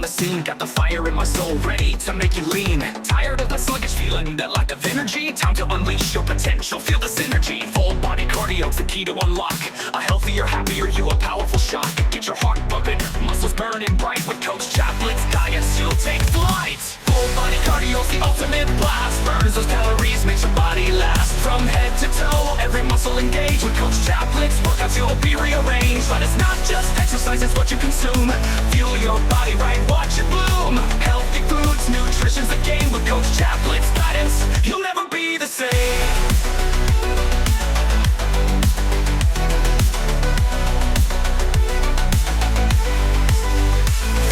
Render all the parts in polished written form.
the scene, got the fire in my soul, ready to make you lean. Tired of the sluggish feeling, that lack of energy? Time to unleash your potential, feel the synergy. Full body cardio's the key to unlock a healthier, happier you, a powerful shock. Get your heart bumping, muscles burning bright. With Coach Chaplet's guidance, you'll take flight. Full body cardio's the ultimate blast, burns those calories, makes your body last. From head to toe, every muscle engaged. With Coach Chaplet's workouts, you'll be rearranged. But it's not just exercise, it's what you consume. Fuel your body right, watch it bloom. Healthy foods, nutrition's the game. With Coach Chaplet's guidance, you'll never be the same.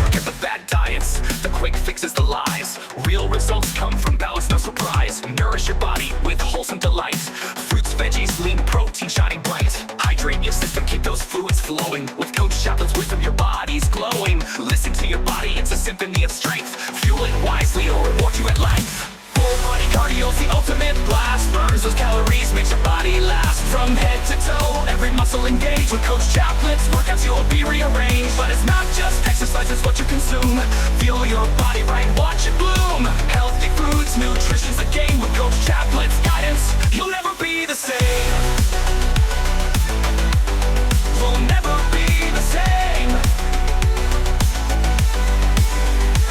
Forget the bad diets, the quick fixes, the lies. Real results come from balance, no surprise. Nourish your body with wholesome delight. Fruits, veggies, lean protein shining bright. Hydrate your system, keep those fluids flowing. With Coach Chaplet's wisdom, your body's glowing. Listen to your body, it's a symphony of strength. Fuel it wisely, it'll reward you at length. Full body cardio's the ultimate blast, burns those calories, makes your body last. From head to toe, every muscle engaged. With Coach Chaplet's workouts, you'll be rearranged. But it's not just exercise, it's what you consume. Fuel your body right, watch it bloom. Healthy foods, nutrition's the game. With Coach Chaplet's guidance, you'll never be the same. We'll never be the same.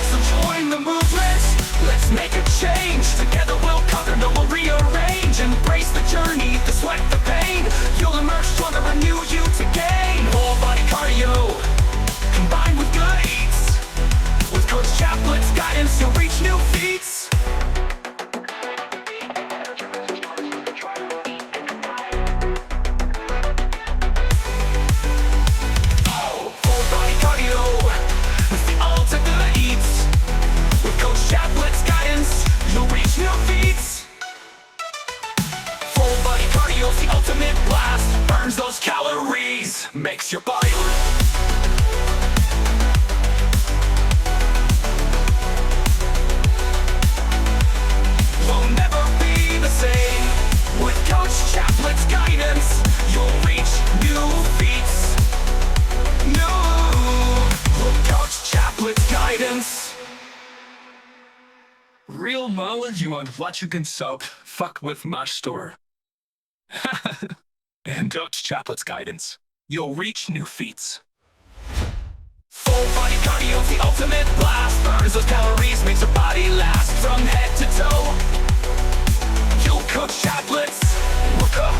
So join the movement, let's make a change. Together we'll conquer, no, we'll rearrange. Embrace the journey, the sweat, the pain. You'll emerge stronger, a new you to gain. Whole body cardio, combined with good eats. With Coach Chaplet's guidance, you'll reach new feats. Oh, full body cardio, it's the ultimate eats. With Coach Chaplet's guidance, you'll reach new feats. Full body cardio's the ultimate blast, burns those calories, makes your body will never be the same. With Coach Chaplet's guidance, you'll reach new feats. With Coach Chaplet's guidance. Real knowledge on what you can soak, fuck with my store. And Coach Chaplet's guidance, you'll reach new feats. Full body cardio's the ultimate blast, burns those calories, makes your body last. From head to toe, you'll Coach Chaplet's workout.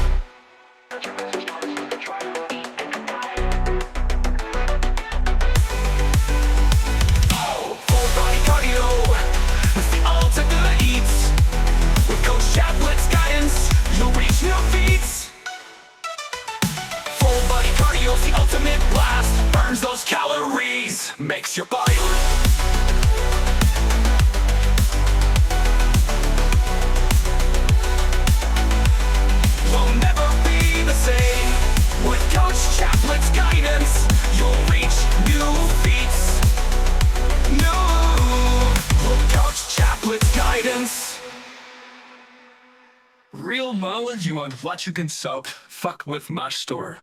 Oh, full body cardio, it's the ultimate eats. With Coach Chaplet's guidance, you'll reach new feats. Full body cardio's the ultimate blast, burns those calories, makes your body will never be the same. With Coach Chaplet's guidance, you'll reach new feats. With Coach Chaplet's guidance. Real knowledge on what you can soak, fuck with my store.